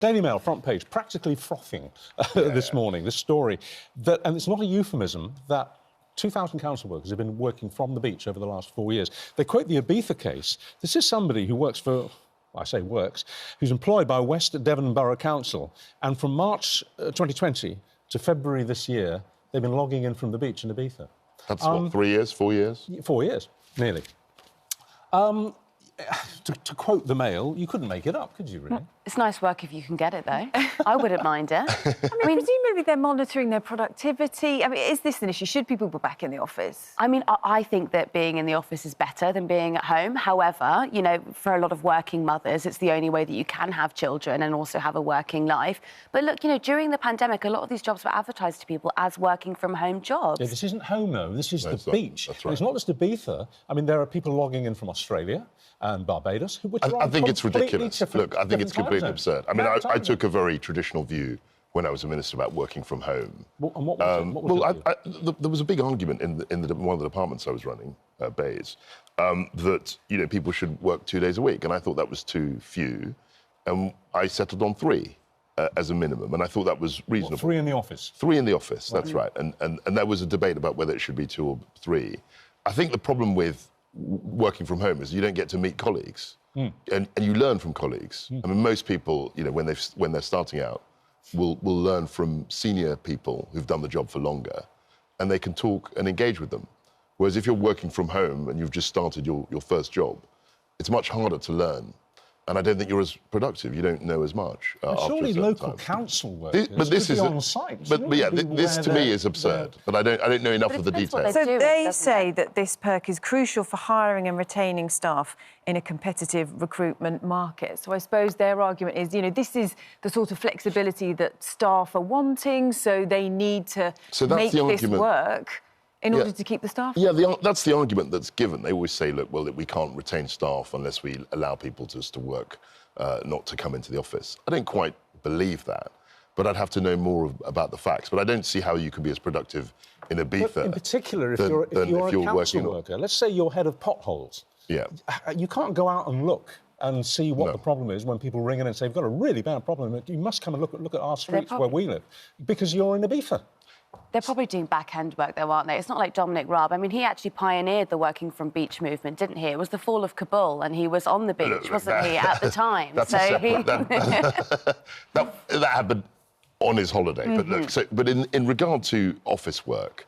Daily Mail, front page, practically frothing this morning, this story. And it's not a euphemism, that 2,000 council workers have been working from the beach over the last 4 years. They quote the Ibiza case. This is somebody who works for, I say works, who's employed by West Devon Borough Council. And from March 2020 to February this year, they've been logging in from the beach in Ibiza. That's what, 3 years, 4 years? 4 years, nearly. To quote the Mail, you couldn't make it up, could you, really? It's nice work if you can get it, though. I wouldn't mind it. I mean, presumably they're monitoring their productivity. I mean, is this an issue? Should people be back in the office? I mean, I think that being in the office is better than being at home. However, you know, for a lot of working mothers, it's the only way that you can have children and also have a working life. But look, you know, during the pandemic, a lot of these jobs were advertised to people as working from home jobs. Yeah, this isn't home, though. This is the beach. That's right. It's not just Ibiza. I mean, there are people logging in from Australia and Barbados, which I think it's ridiculous. Look, I think it's completely absurd. I mean, I took a very traditional view when I was a minister about working from home. And what was it? There was a big argument in one of the departments I was running, Bays, that, you know, people should work 2 days a week, and I thought that was too few, and I settled on 3 as a minimum, and I thought that was reasonable. 3 in the office? 3 in the office, that's right. And there was a debate about whether it should be 2 or 3. I think the problem with working from home is you don't get to meet colleagues, and you learn from colleagues. I mean, most people, you know, when they're starting out, will learn from senior people who've done the job for longer, and they can talk and engage with them. Whereas if you're working from home and you've just started your first job, it's much harder to learn. And I don't think you're as productive. You don't know as much. Surely local council workers be on site. But yeah, this to me is absurd. But I don't know enough of the details. So they say that this perk is crucial for hiring and retaining staff in a competitive recruitment market. So I suppose their argument is, you know, this is the sort of flexibility that staff are wanting, so they need to make this work in order to keep the staff? Yeah, that's the argument that's given. They always say, look, well, we can't retain staff unless we allow people just to work, not to come into the office. I don't quite believe that, but I'd have to know more about the facts. But I don't see how you can be as productive in Ibiza. But in particular, if you're a council worker, let's say you're head of potholes. Yeah. You can't go out and look and see what the problem is when people ring in and say, we've got a really bad problem. You must come and look at our streets where we live, because you're in Ibiza. They're probably doing back-end work, though, aren't they? It's not like Dominic Raab. I mean, he actually pioneered the working from beach movement, didn't he? It was the fall of Kabul, and he was on the beach, wasn't he, at the time? That's that happened on his holiday. But look, but in regard to office work,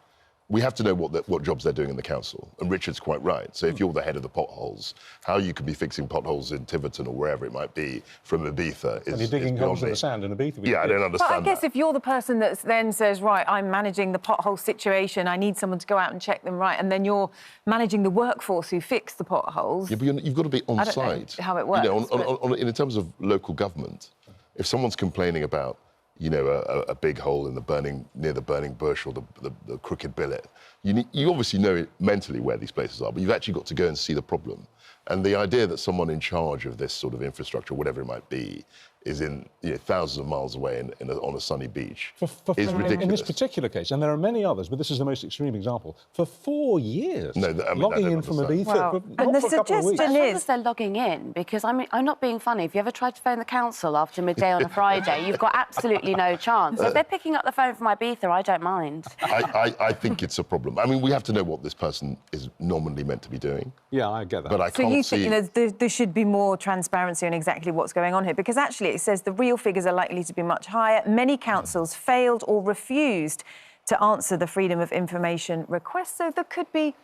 we have to know what jobs they're doing in the council. And Richard's quite right. So if you're the head of the potholes, how you could be fixing potholes in Tiverton or wherever it might be from Ibiza is... And you're digging holes in the sand in Ibiza. Yeah, I don't understand But I guess if you're the person that then says, right, I'm managing the pothole situation, I need someone to go out and check them, right, and then you're managing the workforce who fix the potholes... Yeah, but you've got to be on site. I don't know how it works. You know, in terms of local government, if someone's complaining about, you know, a big hole in near the burning bush or the crooked billet, you obviously know mentally where these places are, but you've actually got to go and see the problem. And the idea that someone in charge of this sort of infrastructure, whatever it might be, is in thousands of miles away on a sunny beach is ridiculous. In this particular case, and there are many others, but this is the most extreme example, for 4 years, logging in from Ibiza, well, and the suggestion as long as they're logging in, because I'm not being funny. If you ever tried to phone the council after midday on a Friday, you've got absolutely no chance. If they're picking up the phone from Ibiza, I don't mind. I think it's a problem. I mean, we have to know what this person is nominally meant to be doing. Yeah, I get that. But I can't see... So you think, you know, there should be more transparency on exactly what's going on here? Because actually it says the real figures are likely to be much higher. Many councils failed or refused to answer the Freedom of Information request, so there could be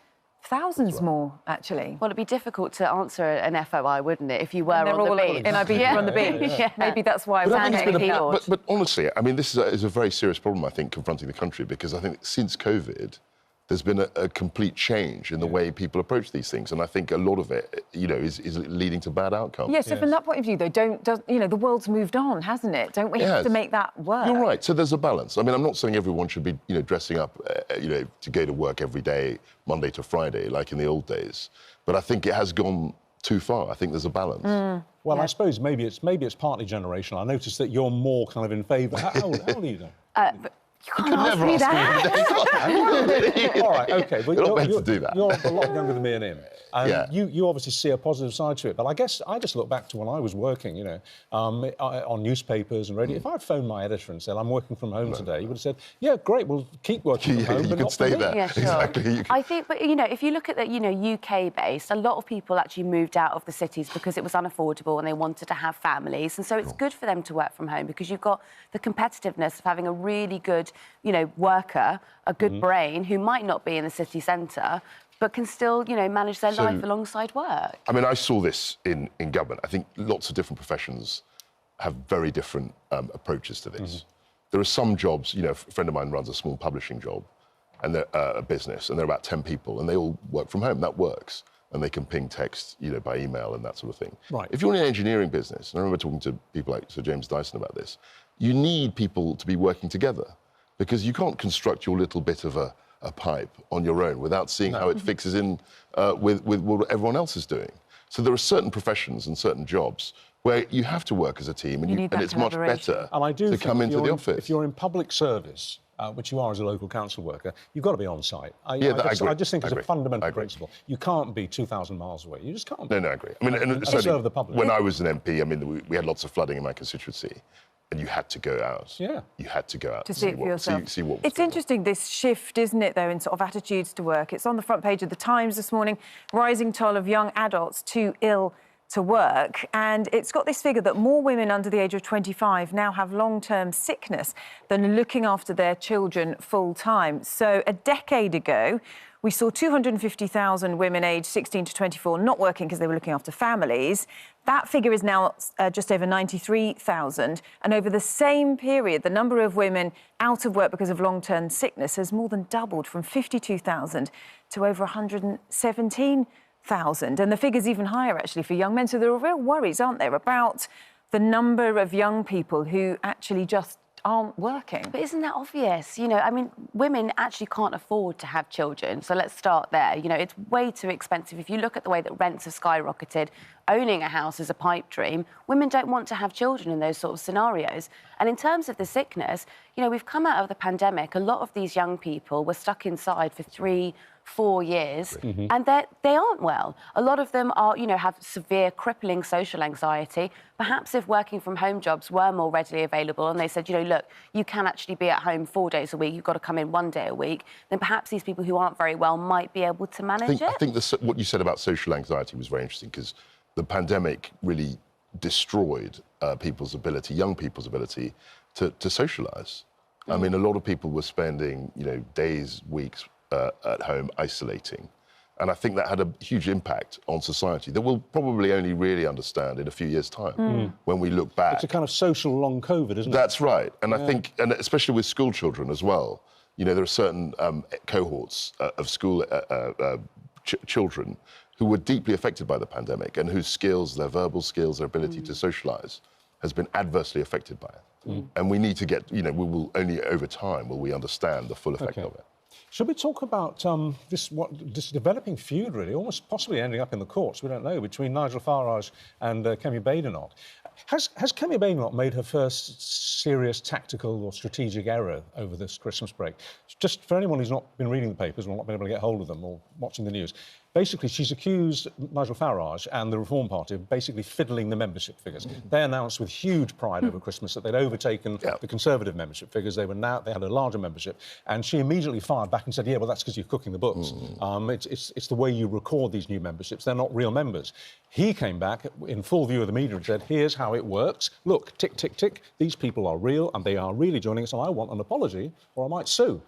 thousands more, actually. Well, it'd be difficult to answer an FOI, wouldn't it, if you were on the beach? In Ibiza on the beach. Yeah. Maybe that's why but honestly, I mean, this is a very serious problem, I think, confronting the country, because I think since COVID, there's been a complete change in the way people approach these things, and I think a lot of it, you know, is leading to bad outcomes. Yes, so from that point of view, though, you know, the world's moved on, hasn't it? Don't we have to make that work? You're right. So there's a balance. I mean, I'm not saying everyone should be, you know, dressing up, you know, to go to work every day, Monday to Friday, like in the old days. But I think it has gone too far. I think there's a balance. Well, I suppose maybe it's partly generational. I noticed that you're more kind of in favour. How old are you, though? You can't ask never me ask that. me. All right, OK. But You're not meant to do that. You're a lot younger than me and him. And Yeah. you obviously see a positive side to it. But I guess I just look back to when I was working, you know, on newspapers and radio. If I'd phoned my editor and said, I'm working from home today, he would have said, yeah, great, we'll keep working from home, You but can not stay for me. there. Yeah, sure. Exactly. I think, but, you know, if you look at the, you know, UK-based, a lot of people actually moved out of the cities because it was unaffordable and they wanted to have families. And so it's good for them to work from home because you've got the competitiveness of having a really good, you know, worker, a good brain who might not be in the city centre, but can still, you know, manage their life alongside work. I mean, I saw this in government. I think lots of different professions have very different approaches to this. There are some jobs, you know, a friend of mine runs a small publishing job, and they're a business, and they're about 10 people, and they all work from home. That works. And they can ping text, you know, by email and that sort of thing. Right. If you're in an engineering business, and I remember talking to people like Sir James Dyson about this, you need people to be working together because you can't construct your little bit of a pipe on your own without seeing how it fixes in with what everyone else is doing. So there are certain professions and certain jobs where you have to work as a team, and, need and that it's much collaboration. better And I do to think come into the office. If you're in public service, which you are as a local council worker, you've got to be on site. I agree. just think I it's a agree. fundamental I agree. principle. You can't be 2,000 miles away. You just can't. No, I agree. I mean, and serve certainly the public. when I was an MP, I mean, we had lots of flooding in my constituency, and you had to go out. Yeah. You had to go out To see it for yourself. See what was it's going on. interesting, this shift, isn't it, though, in sort of attitudes to work. It's on the front page of The Times this morning, rising toll of young adults too ill to work. And it's got this figure that more women under the age of 25 now have long-term sickness than looking after their children full-time. So a decade ago, we saw 250,000 women aged 16 to 24 not working because they were looking after families. That figure is now just over 93,000. And over the same period, the number of women out of work because of long-term sickness has more than doubled from 52,000 to over 117,000. And the figure's even higher, actually, for young men. So there are real worries, aren't there, about the number of young people who actually just aren't working. But isn't that obvious? You know, I mean, women actually can't afford to have children. So let's start there. You know, it's way too expensive. If you look at the way that rents have skyrocketed, owning a house is a pipe dream. Women don't want to have children in those sort of scenarios. And in terms of the sickness, you know, we've come out of the pandemic. A lot of these young people were stuck inside for 3-4 years, and they aren't well. A lot of them are, you know, have severe, crippling social anxiety. Perhaps if working from home jobs were more readily available and they said, you know, look, you can actually be at home 4 days a week, you've got to come in 1 day a week, then perhaps these people who aren't very well might be able to manage it. I think what you said about social anxiety was very interesting because the pandemic really destroyed young people's ability to socialise. I mean, a lot of people were spending, you know, days, weeks at home isolating. And I think that had a huge impact on society that we'll probably only really understand in a few years' time when we look back. It's a kind of social long COVID, isn't it? That's right. And I think, and especially with school children as well, you know, there are certain cohorts of school children who were deeply affected by the pandemic and whose skills, their verbal skills, their ability to socialise has been adversely affected by it. And we need to get, you know, we will only over time will we understand the full effect of it. Shall we talk about this developing feud, really, almost possibly ending up in the courts, we don't know, between Nigel Farage and Kemi Badenoch? Has Kemi Badenoch made her first serious tactical or strategic error over this Christmas break? Just for anyone who's not been reading the papers or not been able to get hold of them or watching the news, basically she's accused Nigel Farage and the Reform Party of basically fiddling the membership figures. They announced with huge pride over Christmas that they'd overtaken the Conservative membership figures. They had a larger membership, and she immediately fired back and said, yeah, well, that's because you're cooking the books. It's the way you record these new memberships. They're not real members. He came back in full view of the media and said, here's how it works. Look, tick, tick, tick. These people are real and they are really joining us, and I want an apology or I might sue.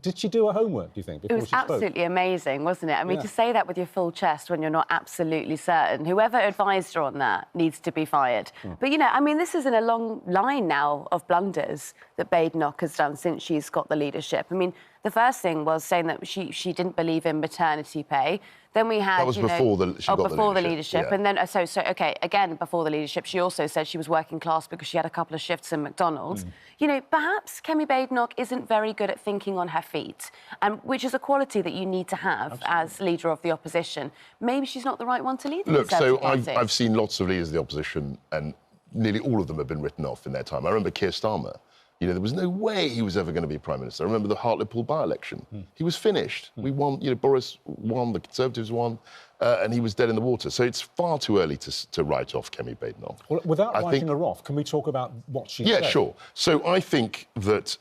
Did she do her homework, do you think, before she spoke? It was absolutely amazing, wasn't it? I mean, to say that with your full chest when you're not absolutely certain, whoever advised her on that needs to be fired. But, you know, I mean, this is in a long line now of blunders that Badenoch has done since she's got the leadership. I mean, the first thing was saying that she didn't believe in maternity pay. Then we had, that was before the leadership. Yeah. And then, so okay, again, before the leadership, she also said she was working class because she had a couple of shifts in McDonald's. You know, perhaps Kemi Badenoch isn't very good at thinking on her feet, and which is a quality that you need to have as leader of the opposition. Maybe she's not the right one to lead the Conservative Party. I've seen lots of leaders of the opposition, and nearly all of them have been written off in their time. I remember Keir Starmer. You know, there was no way he was ever going to be Prime Minister. I remember the Hartlepool by-election. He was finished. We won, you know, Boris won, the Conservatives won, and he was dead in the water. So it's far too early to write off Kemi Badenoch. Well, without writing her off, can we talk about what she said? Yeah, sure. So I think that,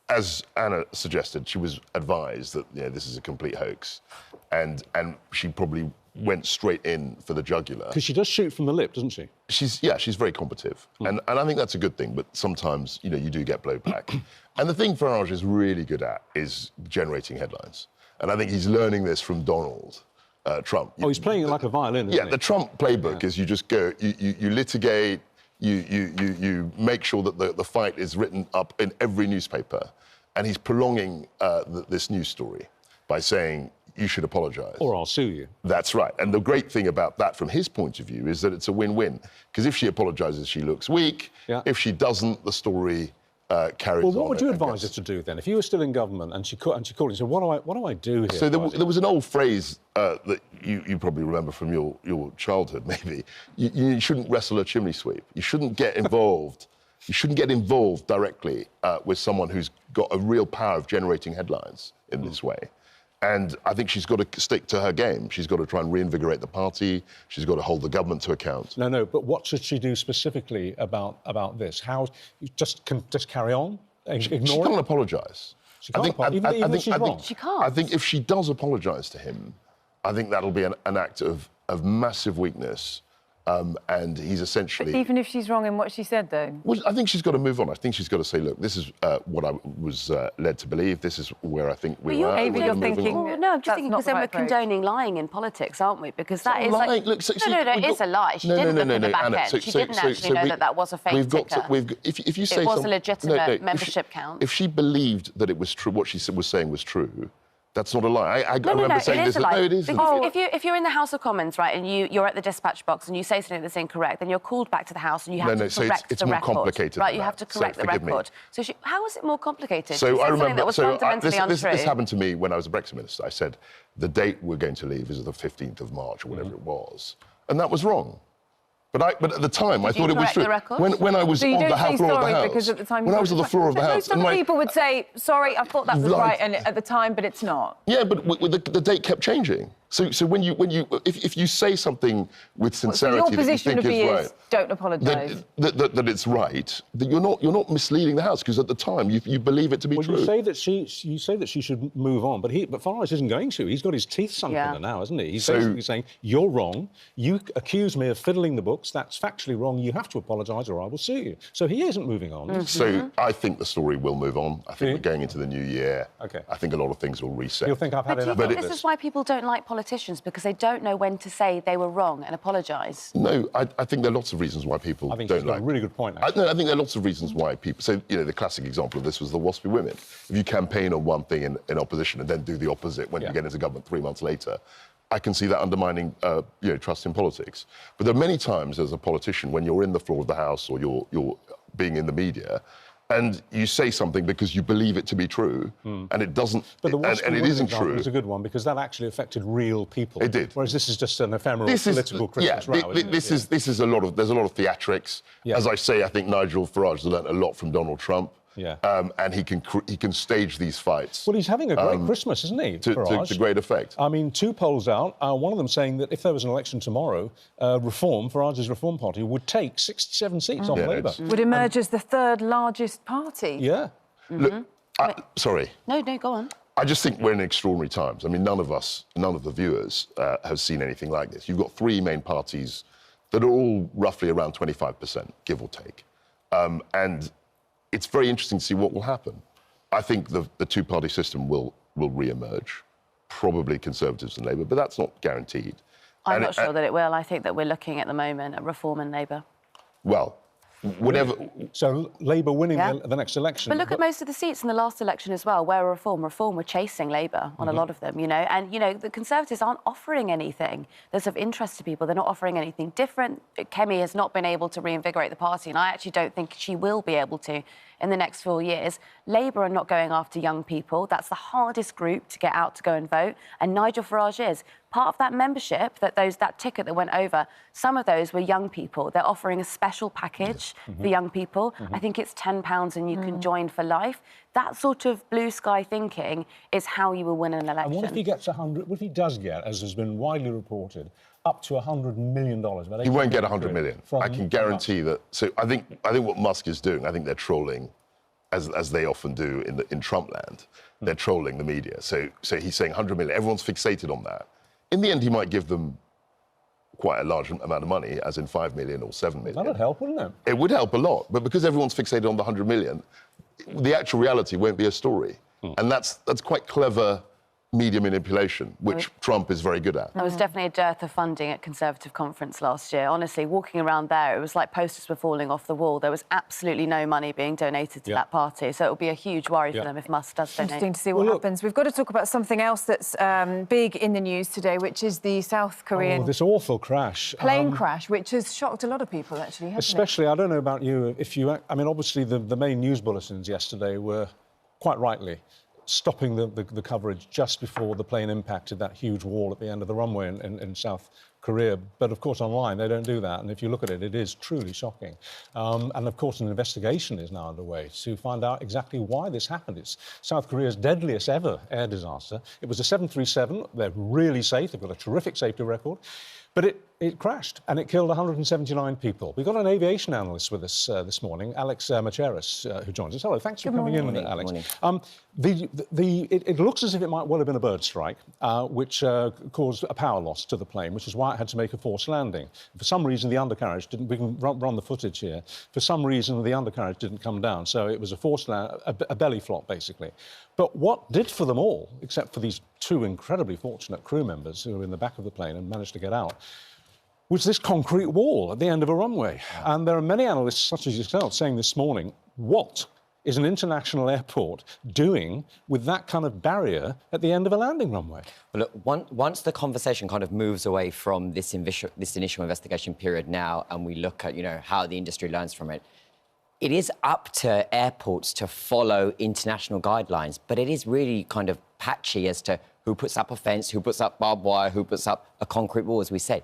as Anna suggested, she was advised that, you know, this is a complete hoax, and she probably went straight in for the jugular. Because she does shoot from the lip, doesn't she? She's very combative, and I think that's a good thing. But sometimes, you know, you do get blowback. And the thing Farage is really good at is generating headlines, and I think he's learning this from Donald Trump. Oh, he's playing it like a violin, isn't he? The Trump playbook is you just go, you litigate, you make sure that the fight is written up in every newspaper, and he's prolonging this news story by saying, you should apologise. Or I'll sue you. That's right. And the great thing about that, from his point of view, is that it's a win-win. Because if she apologises, she looks weak. Yeah. If she doesn't, the story carries on. Well, what would you advise her to do then? If you were still in government and she called and said, what do I do here? So there was an old phrase that you probably remember from your childhood, maybe. You shouldn't wrestle a chimney sweep. You shouldn't get involved. You shouldn't get involved directly with someone who's got a real power of generating headlines in this way. And I think she's got to stick to her game. She's got to try and reinvigorate the party. She's got to hold the government to account. No, but what should she do specifically about this? How just carry on? Ignore it? She can't apologise. She can't apologise, even if she's wrong. She can't. I think if she does apologise to him, I think that'll be an act of massive weakness. And he's essentially... But even if she's wrong in what she said, though? Well, I think she's got to move on. I think she's got to say, look, this is what I was led to believe. This is where I think we were. Maybe you're thinking... Well, no, I'm just thinking because then we're condoning lying in politics, aren't we? Because that is lying. like... Look, no, it is a lie. She didn't look at the back end. She didn't actually know that was a fake ticker. If you say it was a legitimate membership count. If she believed that it was true, what she was saying was true, that's not a lie. I remember saying this. No, it isn't. If you're in the House of Commons, right, and you're at the dispatch box and you say something that's incorrect, then you're called back to the House and you have to correct it's the more record. Complicated right, than you have to correct the record. So how is it more complicated? So I remember. That was fundamentally untrue. This happened to me when I was a Brexit minister. I said the date we're going to leave is the 15th of March or whatever it was, and that was wrong. But at the time, I thought it was true. When I was on the floor of the House, because at the time when I was on the floor of the House, some people would say, "Sorry, I thought that was right," and at the time, but it's not. Yeah, but the date kept changing. So if you say something with sincerity that you think is right, don't apologise. That it's right. That you're not misleading the House, because at the time you believe it to be true. You say that she should move on, but Farage isn't going to. He's got his teeth sunk in her now, hasn't he? He's basically saying, you're wrong. You accuse me of fiddling the books. That's factually wrong. You have to apologise or I will sue you. So he isn't moving on. So I think the story will move on. I think we're going into the new year. Okay. I think a lot of things will reset. You'll think I've had enough. But do you think this is why people don't like politicians, because they don't know when to say they were wrong and apologise? No, I think there are lots of reasons why people don't like... I think she's got a really good point, actually. I think there are lots of reasons why people... So, you know, the classic example of this was the waspy women. If you campaign on one thing in opposition and then do the opposite when you get into government 3 months later, I can see that undermining, trust in politics. But there are many times as a politician when you're in the floor of the House or you're being in the media, and you say something because you believe it to be true, and it doesn't, but and it isn't true. It's a good one because that actually affected real people. It did. Whereas this is just an ephemeral political Christmas row. This is there's a lot of theatrics. Yeah. As I say, I think Nigel Farage has learnt a lot from Donald Trump. Yeah. And he can stage these fights. Well, he's having a great Christmas, isn't he? To great effect. I mean, 2 polls out. One of them saying that if there was an election tomorrow, Farage's Reform Party would take 67 seats on Labour. Would emerge as the 3rd largest party. Yeah. Look, sorry. No, go on. I just think we're in extraordinary times. I mean, none of the viewers have seen anything like this. You've got 3 main parties that are all roughly around 25%, give or take, and it's very interesting to see what will happen. I think the 2-party system will re-emerge, probably Conservatives and Labour, but that's not guaranteed. I'm not sure that it will. I think that we're looking at the moment at Reform and Labour. Well, whatever... So Labour winning the next election. But look at most of the seats in the last election as well, where Reform were chasing Labour on a lot of them, and, the Conservatives aren't offering anything that's of interest to people. They're not offering anything different. Kemi has not been able to reinvigorate the party, and I actually don't think she will be able to in the next 4 years. Labour are not going after young people. That's the hardest group to get out to go and vote, and Nigel Farage is. part of that membership, that ticket that went over, some of those were young people. They're offering a special package for young people. I think it's £10 and you can join for life. That sort of blue sky thinking is how you will win an election. And what if he gets 100? What if he does get, as has been widely reported, up to $100 million? He won't get 100 million. I can guarantee that. So I think what Musk is doing, I think they're trolling, as they often do in Trump land. They're trolling the media. So he's saying 100 million. Everyone's fixated on that. In the end, he might give them quite a large amount of money, as in 5 million or 7 million. That would help, wouldn't it? It would help a lot. But because everyone's fixated on the 100 million, the actual reality won't be a story. And that's quite clever media manipulation, which Trump is very good at. There was definitely a dearth of funding at Conservative conference last year. Honestly, walking around there, it was like posters were falling off the wall. There was absolutely no money being donated to that party. So it will be a huge worry for them if Musk does donate. Interesting to see what happens. We've got to talk about something else that's big in the news today, which is the South Korean... this awful crash. Plane crash, which has shocked a lot of people, actually, hasn't Especially, I don't know about you, I mean, obviously, the main news bulletins yesterday were, quite rightly, stopping the coverage just before the plane impacted that huge wall at the end of the runway in South Korea. But, of course, online, they don't do that. And if you look at it, it is truly shocking. And, of course, an investigation is now underway to find out exactly why this happened. It's South Korea's deadliest ever air disaster. It was a 737. They're really safe. They've got a terrific safety record. But it crashed, and it killed 179 people. We've got an aviation analyst with us this morning, Alex Macheras, who joins us. Hello, thanks for coming in, Alex. It looks as if it might well have been a bird strike, which caused a power loss to the plane, which is why it had to make a forced landing. For some reason, the undercarriage didn't... We can run the footage here. For some reason, the undercarriage didn't come down, so it was a forced a belly flop, basically. But what did for them all, except for these two incredibly fortunate crew members who were in the back of the plane and managed to get out, was this concrete wall at the end of a runway. And there are many analysts, such as yourself, saying this morning, what is an international airport doing with that kind of barrier at the end of a landing runway? Well, look, once the conversation kind of moves away from this initial investigation period now, and we look at, how the industry learns from it, it is up to airports to follow international guidelines, but it is really kind of patchy as to who puts up a fence, who puts up barbed wire, who puts up a concrete wall, as we said.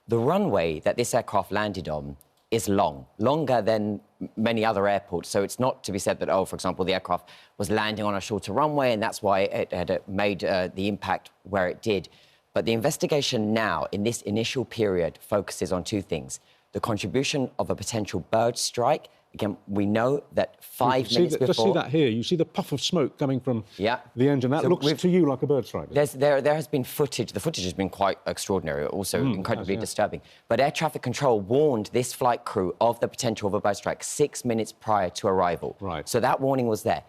The runway that this aircraft landed on is longer than many other airports. So it's not to be said that, for example, the aircraft was landing on a shorter runway and that's why it had made the impact where it did. But the investigation now, in this initial period, focuses on two things. The contribution of a potential bird strike. Again, we know that 5 minutes before... Just see that here. You see the puff of smoke coming from the engine. That looks to you like a bird strike. There has been footage. The footage has been quite extraordinary, also incredibly disturbing. But air traffic control warned this flight crew of the potential of a bird strike 6 minutes prior to arrival. Right. So that warning was there.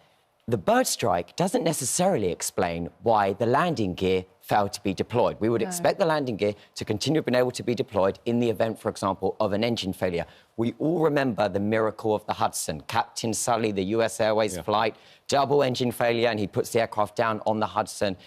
The bird strike doesn't necessarily explain why the landing gear failed to be deployed. We would expect the landing gear to continue being able to be deployed in the event, for example, of an engine failure. We all remember the miracle of the Hudson. Captain Sully, the US Airways flight, double engine failure, and he puts the aircraft down on the Hudson.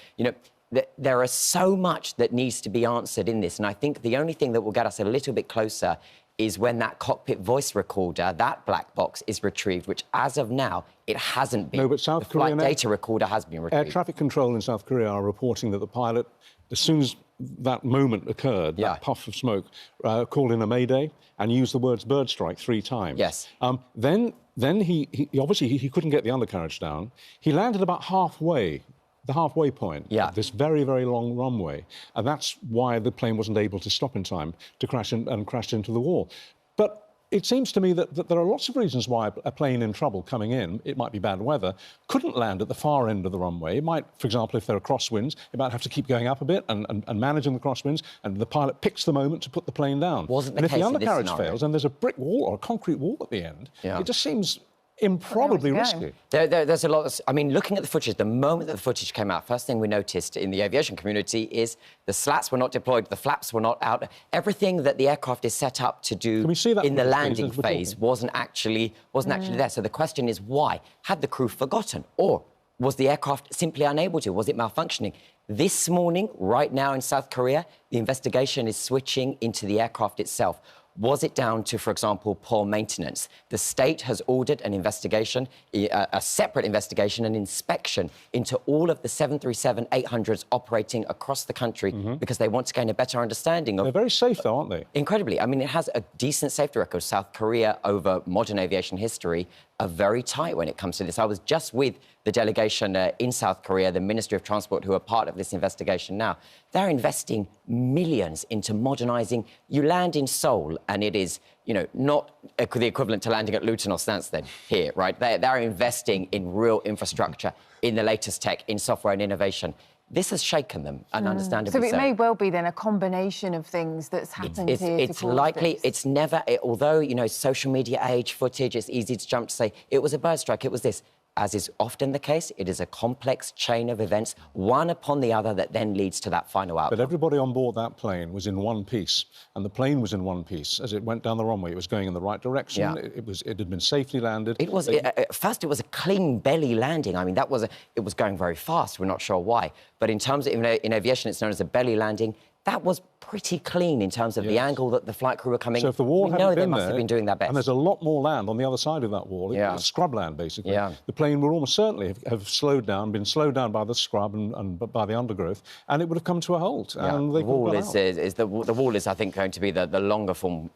There is so much that needs to be answered in this, and I think the only thing that will get us a little bit closer is when that cockpit voice recorder, that black box, is retrieved, which, as of now, it hasn't been. No, but South Korean flight data recorder has been retrieved. Air traffic control in South Korea are reporting that the pilot, as soon as that moment occurred, that puff of smoke, called in a mayday and used the words bird strike 3 times. Yes. Then he obviously he couldn't get the undercarriage down. He landed about halfway, the halfway point of this very, very long runway. And that's why the plane wasn't able to stop in time to crash and crashed into the wall. But it seems to me that there are lots of reasons why a plane in trouble coming in, it might be bad weather, couldn't land at the far end of the runway. It might, for example, if there are crosswinds, it might have to keep going up a bit and managing the crosswinds, and the pilot picks the moment to put the plane down. Wasn't the and if case the in this undercarriage scenario. fails and there's a brick wall or a concrete wall at the end, it just seems improbably risky. There's a lot of... I mean, looking at the footage, the moment that the footage came out, first thing we noticed in the aviation community is the slats were not deployed, the flaps were not out. Everything that the aircraft is set up to do in the landing phase wasn't actually there. So the question is why? Had the crew forgotten? Or was the aircraft simply unable to? Was it malfunctioning? This morning, right now in South Korea, the investigation is switching into the aircraft itself. Was it down to, for example, poor maintenance? The state has ordered an investigation, a separate investigation, an inspection into all of the 737-800s operating across the country because they want to gain a better understanding of... They're very safe, though, aren't they? Incredibly. I mean, it has a decent safety record. South Korea, over modern aviation history, are very tight when it comes to this. I was just with the delegation in South Korea, the Ministry of Transport, who are part of this investigation now. They're investing millions into modernising. You land in Seoul, and it is, you know, not the equivalent to landing at Luton or Stansted here, right? They're investing in real infrastructure, in the latest tech, in software and innovation. This has shaken them, and understandably so. So it may well be then a combination of things that's happened here. It's likely. It's never. Although, you know, social media age, footage, it's easy to jump to say it was a bird strike. It was this. As is often the case, it is a complex chain of events, one upon the other, that then leads to that final outcome. But everybody on board that plane was in one piece, and the plane was in one piece. As it went down the runway, it was going in the right direction. Yeah. It had been safely landed. It was first. It was a clean belly landing. I mean, it was going very fast. We're not sure why, but in terms of in aviation, it's known as a belly landing. That was pretty clean in terms of the angle that the flight crew were coming. So if the wall we know they must have been doing their best. And there's a lot more land on the other side of that wall. It was scrub land, basically. Yeah. The plane would almost certainly have slowed down, been slowed down by the scrub and by the undergrowth, and it would have come to a halt. Yeah. And they the wall the wall is, I think, going to be the longer form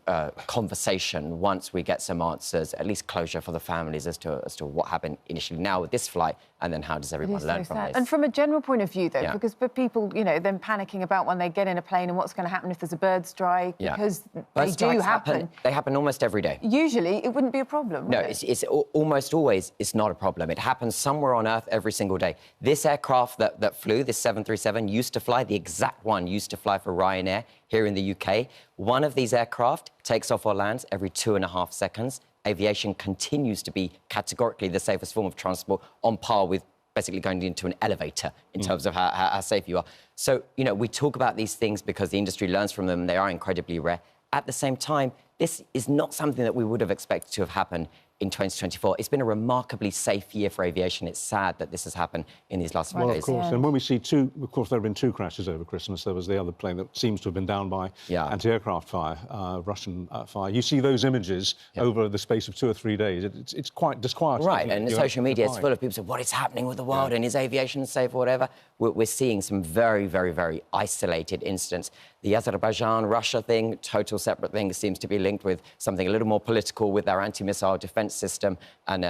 conversation once we get some answers, at least closure for the families as to what happened initially now with this flight, and then how does everyone learn from this. And from a general point of view, though, because people, you know, then panicking about when they get in a plane and what's going to happen if there's a bird strike, because they do happen. They happen almost every day. Usually, it wouldn't be a problem, No, would it? it's almost always, it's not a problem. It happens somewhere on Earth every single day. This aircraft that flew, this 737, used to fly, the exact one used to fly for Ryanair here in the UK. One of these aircraft takes off or lands every 2.5 seconds. Aviation continues to be categorically the safest form of transport, on par with basically going into an elevator in terms of how safe you are. So, you know, we talk about these things because the industry learns from them. They are incredibly rare. At the same time, this is not something that we would have expected to have happened in 2024. It's been a remarkably safe year for aviation. It's sad that this has happened in these last few days. Well, of course. And when we see of course, there have been 2 crashes over Christmas. There was the other plane that seems to have been down by anti-aircraft fire, Russian fire. You see those images over the space of 2 or 3 days. It's quite disquieting. Right, and social media is full of people saying, what is happening with the world and is aviation safe or whatever? We're seeing some very, very, very isolated incidents. The Azerbaijan-Russia thing, total separate thing, seems to be linked with something a little more political with our anti-missile defence system, and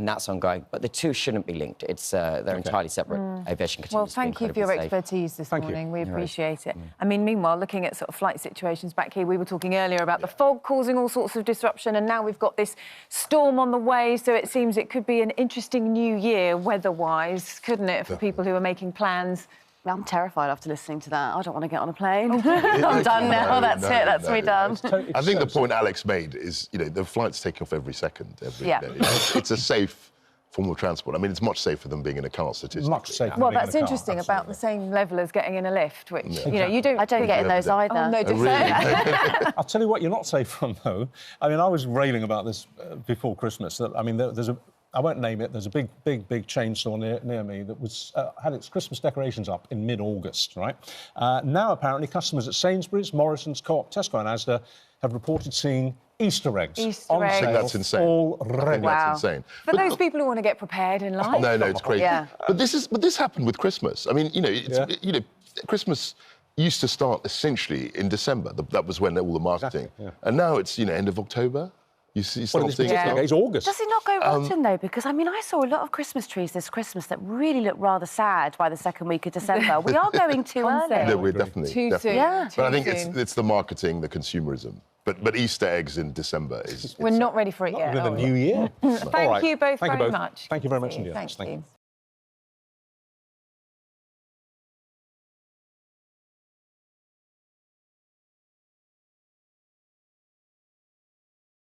that's ongoing. But the two shouldn't be linked. They're entirely separate. Aviation continues Well, to be thank you for your incredibly safe. expertise this morning. We appreciate it. I mean, meanwhile, looking at sort of flight situations back here, we were talking earlier about the fog causing all sorts of disruption, and now we've got this storm on the way, so it seems it could be an interesting new year weather-wise, couldn't it, for people who are making plans? I'm terrified after listening to that. I don't want to get on a plane. I'm done now. That's it. That's me done. I think the point Alex made is, you know, the flights take off every second, every day. It's a safe form of transport. I mean, it's much safer than being in a car, statistically. Much safer. Well, that's interesting, about the same level as getting in a lift, which, you know, you don't... I don't get in those either. Oh, no, just Really? I'll tell you what you're not safe from, though. I mean, I was railing about this before Christmas. That, I mean, there's a... I won't name it. There's a big chain store near me that was had its Christmas decorations up in mid-August, right? Now, apparently, customers at Sainsbury's, Morrison's, Co-op, Tesco and Asda have reported seeing Easter eggs on I think sale that's insane. already. That's insane. For those people who want to get prepared in life. No, it's crazy. Yeah. But this happened with Christmas. I mean, you know, Christmas used to start essentially in December. That was when all the marketing. Exactly, and now it's, you know, end of October. You see, Well, this particular case, August. Does it not go rotten, though? Because, I mean, I saw a lot of Christmas trees this Christmas that really look rather sad by the second week of December. We are going too early. No, we're definitely. Too soon. Yeah. But I think it's the marketing, the consumerism. But Easter eggs in December is... We're not ready for it yet. With the new year. Thank you both very much. Thank you very much See you. indeed. Thank you.